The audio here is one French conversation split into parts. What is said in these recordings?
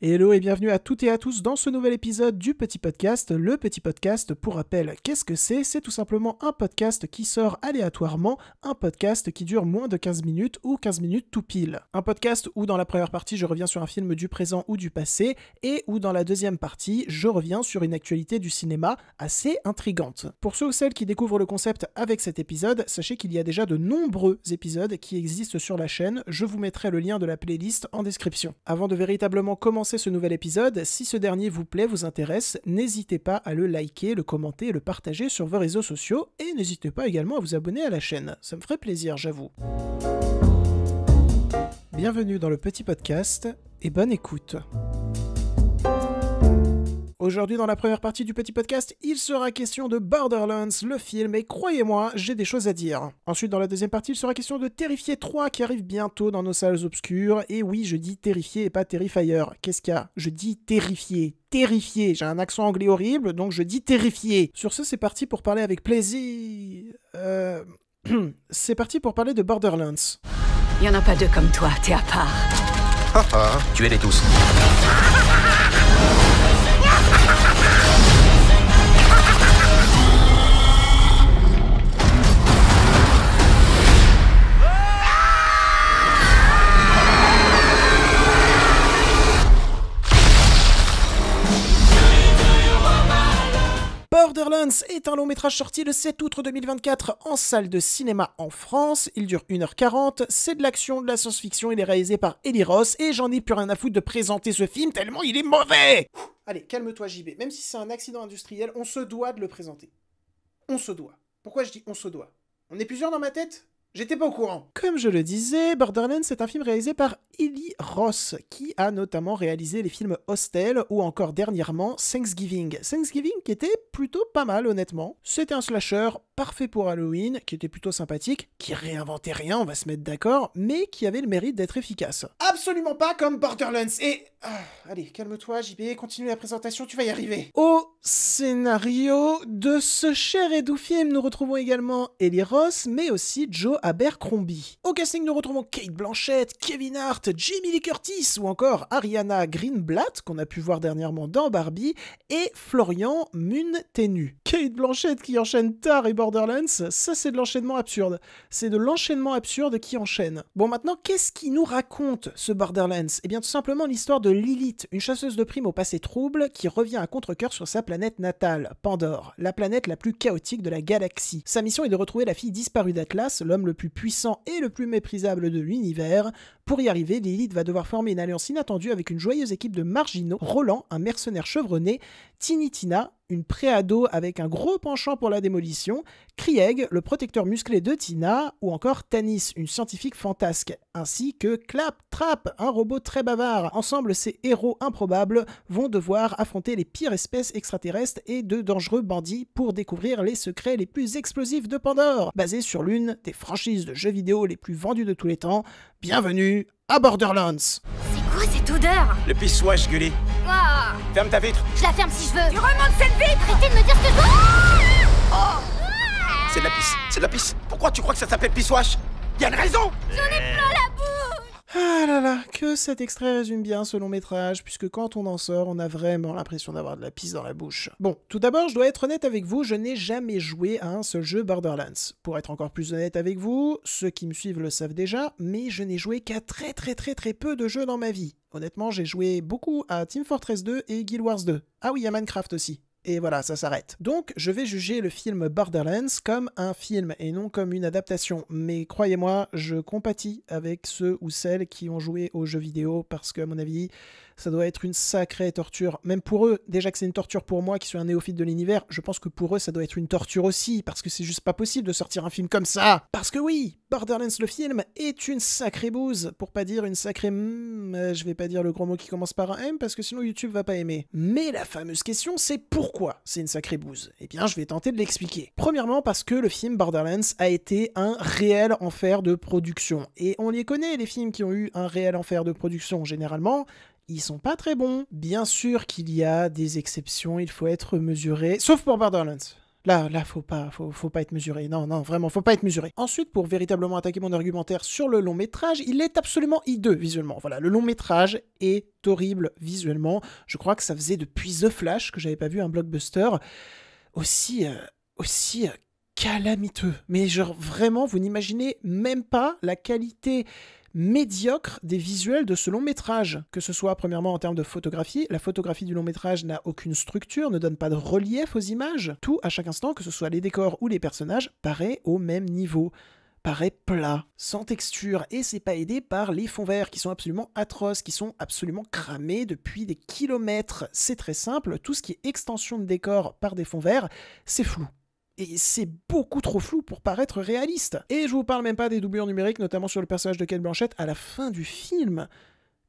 Hello et bienvenue à toutes et à tous dans ce nouvel épisode du Petit Podcast. Le Petit Podcast, pour rappel, qu'est-ce que c'est? C'est tout simplement un podcast qui sort aléatoirement, un podcast qui dure moins de 15 minutes ou 15 minutes tout pile. Un podcast où dans la première partie je reviens sur un film du présent ou du passé et où dans la deuxième partie je reviens sur une actualité du cinéma assez intrigante. Pour ceux ou celles qui découvrent le concept avec cet épisode, sachez qu'il y a déjà de nombreux épisodes qui existent sur la chaîne, je vous mettrai le lien de la playlist en description. Avant de véritablement commencer ce nouvel épisode, si ce dernier vous plaît, vous intéresse, n'hésitez pas à le liker, le commenter et le partager sur vos réseaux sociaux et n'hésitez pas également à vous abonner à la chaîne, ça me ferait plaisir, j'avoue. Bienvenue dans le Petit Podcast et bonne écoute. Aujourd'hui, dans la première partie du Petit Podcast, il sera question de Borderlands, le film, et croyez-moi, j'ai des choses à dire. Ensuite, dans la deuxième partie, il sera question de Terrifier 3 qui arrive bientôt dans nos salles obscures. Et oui, je dis Terrifier et pas Terrifier. Qu'est-ce qu'il y a? Je dis Terrifier. Terrifié. J'ai un accent anglais horrible, donc je dis Terrifié. Sur ce, c'est parti pour parler avec plaisir. C'est parti pour parler de Borderlands. Il y en a pas deux comme toi, t'es à part. Haha, tuez-les tous. Borderlands est un long métrage sorti le 7 août 2024 en salle de cinéma en France. Il dure 1h40, c'est de l'action, de la science-fiction, il est réalisé par Eli Roth et j'en ai plus rien à foutre de présenter ce film tellement il est mauvais. Allez, calme-toi JB, même si c'est un accident industriel, on se doit de le présenter. On se doit. Pourquoi je dis on se doit? On est plusieurs dans ma tête? J'étais pas au courant. Comme je le disais, Borderlands est un film réalisé par Eli Roth, qui a notamment réalisé les films Hostel ou encore dernièrement Thanksgiving. Thanksgiving qui était plutôt pas mal honnêtement. C'était un slasher parfait pour Halloween, qui était plutôt sympathique, qui réinventait rien, on va se mettre d'accord, mais qui avait le mérite d'être efficace. Absolument pas comme Borderlands et... allez, calme-toi JB, continue la présentation, tu vas y arriver. Au scénario de ce cher et doux film, nous retrouvons également Eli Roth, mais aussi Joe Abercrombie. Au casting, nous retrouvons Cate Blanchett, Kevin Hart, Jamie Lee Curtis ou encore Ariana Greenblatt, qu'on a pu voir dernièrement dans Barbie, et Florian Munteanu. Cate Blanchett qui enchaîne tard et Borderlands, ça c'est de l'enchaînement absurde. C'est de l'enchaînement absurde qui enchaîne. Bon, maintenant, qu'est-ce qui nous raconte ce Borderlands? Eh bien, tout simplement l'histoire de Lilith, une chasseuse de primes au passé trouble qui revient à contre-cœur sur sa planète natale, Pandore, la planète la plus chaotique de la galaxie. Sa mission est de retrouver la fille disparue d'Atlas, l'homme le plus puissant et le plus méprisable de l'univers. Pour y arriver, Lilith va devoir former une alliance inattendue avec une joyeuse équipe de marginaux, Roland, un mercenaire chevronné, Tiny Tina, une pré-ado avec un gros penchant pour la démolition, Krieg, le protecteur musclé de Tina, ou encore Tanis, une scientifique fantasque, ainsi que Claptrap, un robot très bavard. Ensemble, ces héros improbables vont devoir affronter les pires espèces extraterrestres et de dangereux bandits pour découvrir les secrets les plus explosifs de Pandore, basés sur l'une des franchises de jeux vidéo les plus vendues de tous les temps. Bienvenue à Borderlands. C'est quoi cette odeur? Le pisse-wesh, Gully. Ah, Ferme ta vitre. je la ferme si je veux. Tu remontes cette vitre. Arrêtez de me dire ce que je dois. C'est de la pisse. C'est de la pisse. Pourquoi tu crois que ça s'appelle pisse-wesh? Y a une raison. Ah là là, que cet extrait résume bien ce long métrage, puisque quand on en sort, on a vraiment l'impression d'avoir de la pisse dans la bouche. Bon, tout d'abord, je dois être honnête avec vous, je n'ai jamais joué à un seul jeu Borderlands. Pour être encore plus honnête avec vous, ceux qui me suivent le savent déjà, mais je n'ai joué qu'à très peu de jeux dans ma vie. Honnêtement, j'ai joué beaucoup à Team Fortress 2 et Guild Wars 2. Ah oui, à Minecraft aussi. Et voilà, ça s'arrête. Donc, je vais juger le film Borderlands comme un film et non comme une adaptation. Mais croyez-moi, je compatis avec ceux ou celles qui ont joué aux jeux vidéo parce que, à mon avis, ça doit être une sacrée torture. Même pour eux, déjà que c'est une torture pour moi qui suis un néophyte de l'univers, je pense que pour eux, ça doit être une torture aussi parce que c'est juste pas possible de sortir un film comme ça. Parce que oui, Borderlands le film est une sacrée bouse, pour pas dire une sacrée... je vais pas dire le gros mot qui commence par un M parce que sinon YouTube va pas aimer. Mais la fameuse question, c'est pourquoi c'est une sacrée bouse? Eh bien, je vais tenter de l'expliquer. Premièrement, parce que le film Borderlands a été un réel enfer de production. Et on les connaît, les films qui ont eu un réel enfer de production, généralement... Ils sont pas très bons. Bien sûr qu'il y a des exceptions, il faut être mesuré. Sauf pour Borderlands. Là, faut pas être mesuré. Non, vraiment, faut pas être mesuré. Ensuite, pour véritablement attaquer mon argumentaire sur le long métrage, il est absolument hideux visuellement. Voilà, le long métrage est horrible visuellement. Je crois que ça faisait depuis The Flash que j'avais pas vu un blockbuster aussi calamiteux. Mais genre, vraiment, vous n'imaginez même pas la qualité médiocre des visuels de ce long métrage. Que ce soit premièrement en termes de photographie, la photographie du long métrage n'a aucune structure, ne donne pas de relief aux images. Tout, à chaque instant, que ce soit les décors ou les personnages, paraît au même niveau. Paraît plat, sans texture, et c'est pas aidé par les fonds verts qui sont absolument atroces, qui sont absolument cramés depuis des kilomètres. C'est très simple, tout ce qui est extension de décor par des fonds verts, c'est flou. Et c'est beaucoup trop flou pour paraître réaliste. Et je vous parle même pas des doublures numériques, notamment sur le personnage de Cate Blanchett. À la fin du film,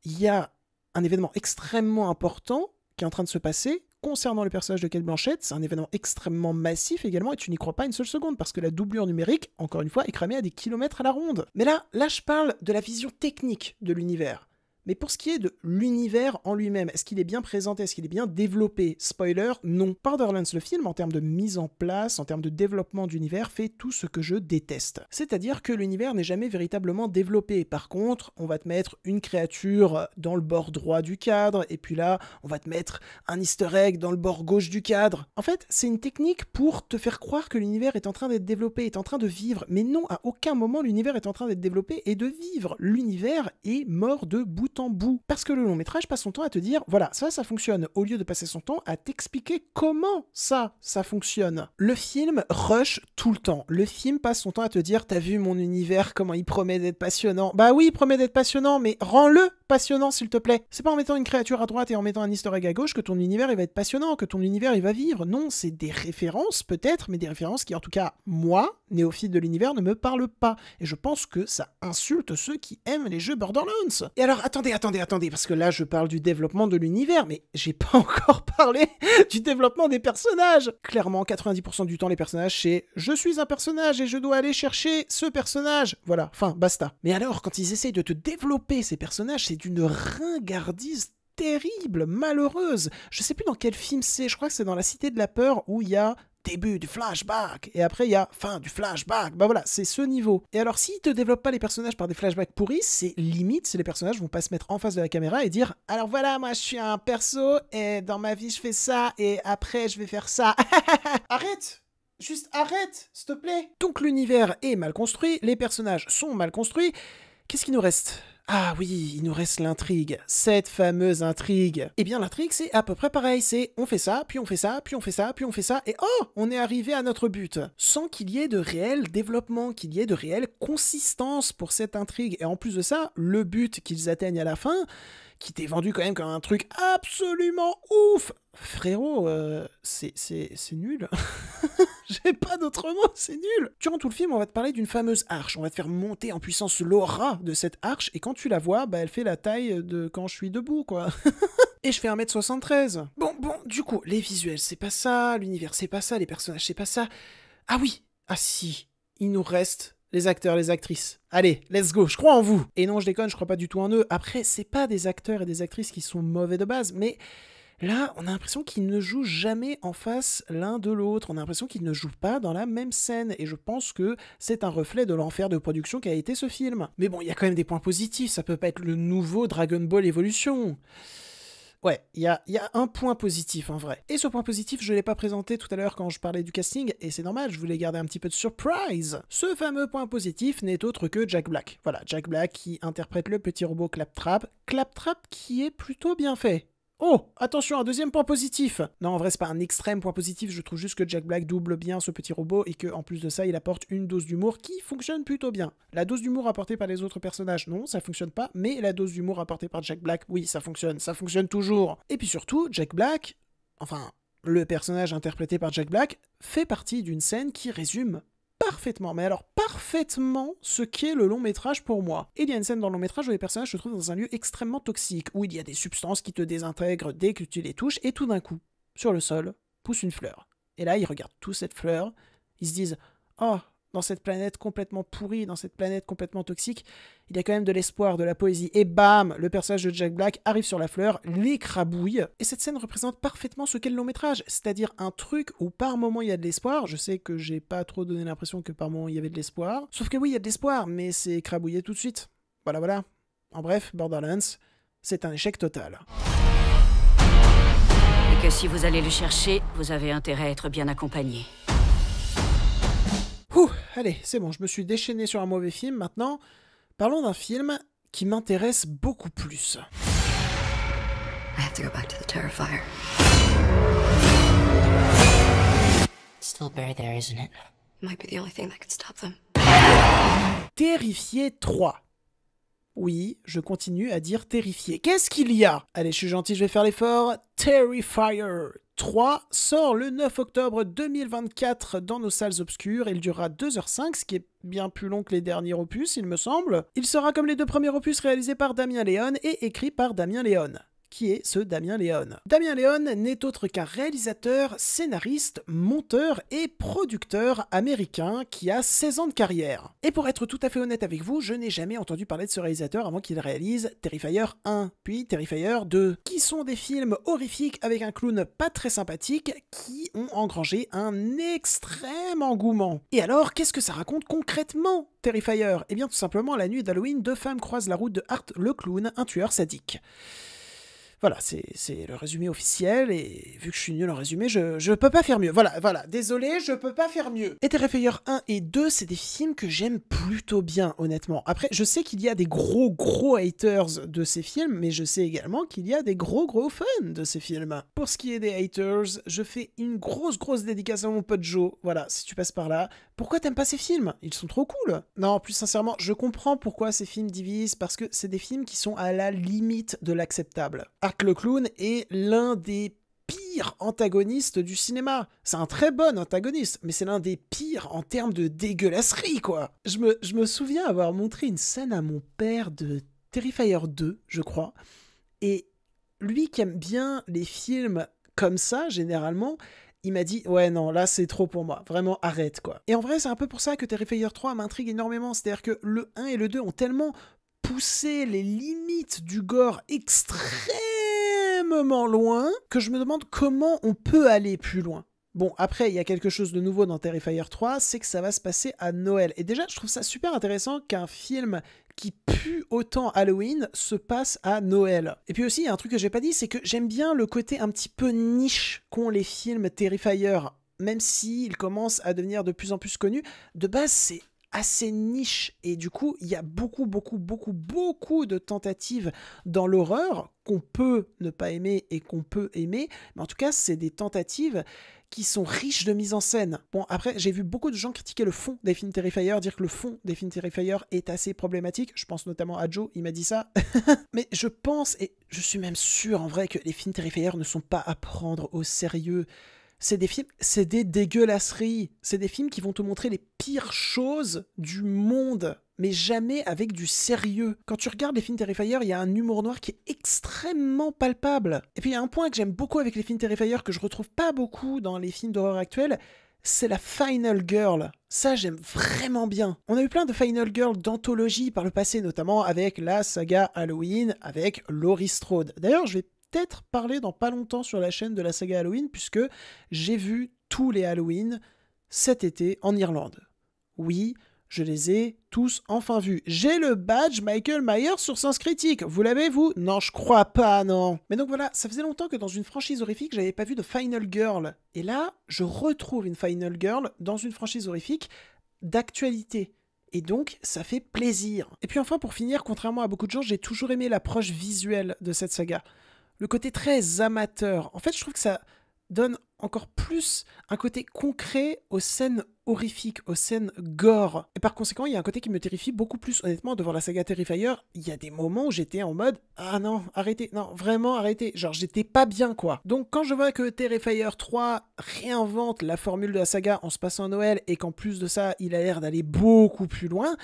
il y a un événement extrêmement important qui est en train de se passer concernant le personnage de Cate Blanchett. C'est un événement extrêmement massif également, et tu n'y crois pas une seule seconde, parce que la doublure numérique, encore une fois, est cramée à des kilomètres à la ronde. Mais là, je parle de la vision technique de l'univers. Mais pour ce qui est de l'univers en lui-même, est-ce qu'il est bien présenté, est-ce qu'il est bien développé? Spoiler, non. Borderlands, le film, en termes de mise en place, en termes de développement d'univers, fait tout ce que je déteste. C'est-à-dire que l'univers n'est jamais véritablement développé. Par contre, on va te mettre une créature dans le bord droit du cadre, et puis là, on va te mettre un easter egg dans le bord gauche du cadre. En fait, c'est une technique pour te faire croire que l'univers est en train d'être développé, est en train de vivre. Mais non, à aucun moment l'univers est en train d'être développé et de vivre. L'univers est mort de bout en bout. Parce que le long métrage passe son temps à te dire, voilà, ça fonctionne, au lieu de passer son temps à t'expliquer comment ça fonctionne. Le film rush tout le temps. Le film passe son temps à te dire, t'as vu mon univers, comment il promet d'être passionnant? Bah oui, il promet d'être passionnant, mais rends-le passionnant, s'il te plaît. C'est pas en mettant une créature à droite et en mettant un easter egg à gauche que ton univers il va être passionnant, que ton univers il va vivre. Non, c'est des références peut-être, mais des références qui, en tout cas, moi, néophyte de l'univers, ne me parlent pas. Et je pense que ça insulte ceux qui aiment les jeux Borderlands. Et alors, attendez, parce que là, je parle du développement de l'univers, mais j'ai pas encore parlé du développement des personnages. Clairement, 90% du temps, les personnages, c'est « je suis un personnage et je dois aller chercher ce personnage ». Voilà, fin, basta. Mais alors, quand ils essayent de te développer ces personnages, c'est d'une ringardise terrible, malheureuse. Je sais plus dans quel film c'est, je crois que c'est dans La Cité de la Peur où il y a début du flashback, et après il y a fin du flashback. Bah voilà, c'est ce niveau. Et alors, s'ils te développent pas les personnages par des flashbacks pourris, c'est limite si les personnages vont pas se mettre en face de la caméra et dire « alors voilà, moi je suis un perso, et dans ma vie je fais ça, et après je vais faire ça. » Arrête! Juste arrête, s'il te plaît. Donc l'univers est mal construit, les personnages sont mal construits. Qu'est-ce qu'il nous reste? Ah oui, il nous reste l'intrigue, cette fameuse intrigue. Eh bien l'intrigue c'est à peu près pareil, c'est on fait ça, puis on fait ça, puis on fait ça, puis on fait ça, et oh, on est arrivé à notre but. Sans qu'il y ait de réel développement, qu'il y ait de réelle consistance pour cette intrigue. Et en plus de ça, le but qu'ils atteignent à la fin, qui t'est vendu quand même comme un truc absolument ouf. Frérot, c'est nul. J'ai pas d'autre mot, c'est nul. Durant tout le film, on va te parler d'une fameuse arche. On va te faire monter en puissance l'aura de cette arche. Et quand tu la vois, bah elle fait la taille de quand je suis debout, quoi. Et je fais 1m73. Bon, du coup, les visuels, c'est pas ça. L'univers, c'est pas ça. Les personnages, c'est pas ça. Ah oui, ah si, il nous reste les acteurs, les actrices. Allez, let's go, je crois en vous. Et non, je déconne, je crois pas du tout en eux. Après, c'est pas des acteurs et des actrices qui sont mauvais de base, mais là, on a l'impression qu'ils ne jouent jamais en face l'un de l'autre. On a l'impression qu'ils ne jouent pas dans la même scène. Et je pense que c'est un reflet de l'enfer de production qu'a été ce film. Mais bon, il y a quand même des points positifs. Ça peut pas être le nouveau Dragon Ball Evolution. Ouais, il y a un point positif en vrai. Et ce point positif, je ne l'ai pas présenté tout à l'heure quand je parlais du casting, et c'est normal, je voulais garder un petit peu de surprise. Ce fameux point positif n'est autre que Jack Black. Voilà, Jack Black qui interprète le petit robot Claptrap. Claptrap qui est plutôt bien fait. Oh, attention, un deuxième point positif. Non, en vrai, c'est pas un extrême point positif, je trouve juste que Jack Black double bien ce petit robot et que en plus de ça, il apporte une dose d'humour qui fonctionne plutôt bien. La dose d'humour apportée par les autres personnages, non, ça fonctionne pas, mais la dose d'humour apportée par Jack Black, oui, ça fonctionne toujours. Et puis surtout, Jack Black, enfin, le personnage interprété par Jack Black, fait partie d'une scène qui résume parfaitement, mais alors parfaitement, ce qu'est le long métrage pour moi. Et il y a une scène dans le long métrage où les personnages se trouvent dans un lieu extrêmement toxique, où il y a des substances qui te désintègrent dès que tu les touches, et tout d'un coup, sur le sol, pousse une fleur. Et là, ils regardent tous cette fleur, ils se disent « Oh, dans cette planète complètement pourrie, dans cette planète complètement toxique, il y a quand même de l'espoir, de la poésie. Et bam, le personnage de Jack Black arrive sur la fleur, l'écrabouille. Et cette scène représente parfaitement ce qu'est le long métrage, c'est-à-dire un truc où par moment il y a de l'espoir. Je sais que j'ai pas trop donné l'impression que par moment il y avait de l'espoir. Sauf que oui, il y a de l'espoir, mais c'est écrabouillé tout de suite. Voilà, voilà. En bref, Borderlands, c'est un échec total. Et que si vous allez le chercher, vous avez intérêt à être bien accompagné. Ouh, allez, c'est bon, je me suis déchaîné sur un mauvais film. Maintenant, parlons d'un film qui m'intéresse beaucoup plus. I have to go back to the Terrifier. It's still buried there, isn't it? It might be the only thing that could stop them. Terrifier 3. Oui, je continue à dire Terrifier. Qu'est-ce qu'il y a? Allez, je suis gentil, je vais faire l'effort. Terrifier 3 sort le 9 octobre 2024 dans nos salles obscures. Il durera 2h05, ce qui est bien plus long que les derniers opus, il me semble. Il sera comme les deux premiers opus réalisé par Damien Leone et écrit par Damien Leone. Qui est ce Damien Leone? Damien Leone n'est autre qu'un réalisateur, scénariste, monteur et producteur américain qui a 16 ans de carrière. Et pour être tout à fait honnête avec vous, je n'ai jamais entendu parler de ce réalisateur avant qu'il réalise Terrifier 1, puis Terrifier 2, qui sont des films horrifiques avec un clown pas très sympathique qui ont engrangé un extrême engouement. Et alors, qu'est-ce que ça raconte concrètement, Terrifier? Eh bien tout simplement, la nuit d'Halloween, deux femmes croisent la route de Art le clown, un tueur sadique. Voilà, c'est le résumé officiel, et vu que je suis nul en résumé, je peux pas faire mieux. Voilà, désolé, je peux pas faire mieux. Et Terrifier 1 et 2, c'est des films que j'aime plutôt bien, honnêtement. Après, je sais qu'il y a des gros haters de ces films, mais je sais également qu'il y a des gros fans de ces films. Pour ce qui est des haters, je fais une grosse dédicace à mon pote Joe. Voilà, si tu passes par là, pourquoi t'aimes pas ces films? Ils sont trop cool. Non, plus sincèrement, je comprends pourquoi ces films divisent, parce que c'est des films qui sont à la limite de l'acceptable. Art le clown est l'un des pires antagonistes du cinéma. C'est un très bon antagoniste, mais c'est l'un des pires en termes de dégueulasserie, quoi. Je me souviens avoir montré une scène à mon père de Terrifier 2, je crois, et lui qui aime bien les films comme ça, généralement, il m'a dit « Ouais, non, là, c'est trop pour moi. Vraiment, arrête, quoi. » Et en vrai, c'est un peu pour ça que Terrifier 3 m'intrigue énormément. C'est-à-dire que le 1 et le 2 ont tellement poussé les limites du gore extrêmement loin que je me demande comment on peut aller plus loin. Bon, après, il y a quelque chose de nouveau dans Terrifier 3, c'est que ça va se passer à Noël. Et déjà, je trouve ça super intéressant qu'un film qui pue autant Halloween se passe à Noël. Et puis aussi, il y a un truc que j'ai pas dit, c'est que j'aime bien le côté un petit peu niche qu'ont les films Terrifier, même s'ils commencent à devenir de plus en plus connus. De base, c'est assez niche, et du coup, il y a beaucoup de tentatives dans l'horreur qu'on peut ne pas aimer et qu'on peut aimer, mais en tout cas, c'est des tentatives qui sont riches de mise en scène. Bon, après, j'ai vu beaucoup de gens critiquer le fond des films Terrifier, dire que le fond des films Terrifier est assez problématique. Je pense notamment à Joe, il m'a dit ça. Mais je pense, et je suis même sûr en vrai, que les films Terrifier ne sont pas à prendre au sérieux. C'est des films, c'est des dégueulasseries. C'est des films qui vont te montrer les pires choses du monde, mais jamais avec du sérieux. Quand tu regardes les films Terrifier, il y a un humour noir qui est extrêmement palpable. Et puis il y a un point que j'aime beaucoup avec les films Terrifier, que je retrouve pas beaucoup dans les films d'horreur actuels, c'est la Final Girl. Ça, j'aime vraiment bien. On a eu plein de Final Girl d'anthologie par le passé, notamment avec la saga Halloween, avec Laurie Strode. D'ailleurs, je vais peut-être parler dans pas longtemps sur la chaîne de la saga Halloween, puisque j'ai vu tous les Halloween cet été en Irlande. Oui, je les ai tous enfin vus. J'ai le badge Michael Myers sur Sens Critique. Vous l'avez, vous? Non, je crois pas, non. Mais donc voilà, ça faisait longtemps que dans une franchise horrifique, j'avais pas vu de Final Girl. Et là, je retrouve une Final Girl dans une franchise horrifique d'actualité. Et donc, ça fait plaisir. Et puis enfin, pour finir, contrairement à beaucoup de gens, j'ai toujours aimé l'approche visuelle de cette saga. Le côté très amateur. En fait, je trouve que ça donne encore plus un côté concret aux scènes horrifiques, aux scènes gore. Et par conséquent, il y a un côté qui me terrifie beaucoup plus. Honnêtement, devant la saga Terrifier, il y a des moments où j'étais en mode « Ah non, arrêtez, non, vraiment arrêtez ». Genre, j'étais pas bien, quoi. Donc, quand je vois que Terrifier 3 réinvente la formule de la saga en se passant à Noël, et qu'en plus de ça, il a l'air d'aller beaucoup plus loin,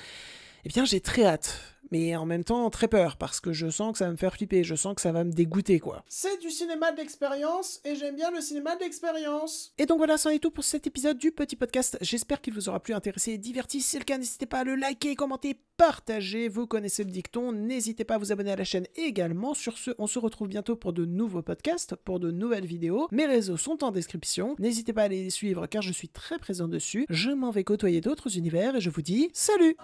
eh bien, j'ai très hâte. mais en même temps très peur, parce que je sens que ça va me faire flipper, je sens que ça va me dégoûter, quoi. C'est du cinéma d'expérience, et j'aime bien le cinéma d'expérience. Et donc voilà, c'en est tout pour cet épisode du petit podcast. J'espère qu'il vous aura plu, intéressé et diverti. Si c'est le cas, n'hésitez pas à le liker, commenter, partager. Vous connaissez le dicton, n'hésitez pas à vous abonner à la chaîne également. Sur ce, on se retrouve bientôt pour de nouveaux podcasts, pour de nouvelles vidéos. Mes réseaux sont en description. N'hésitez pas à les suivre car je suis très présent dessus. Je m'en vais côtoyer d'autres univers et je vous dis salut!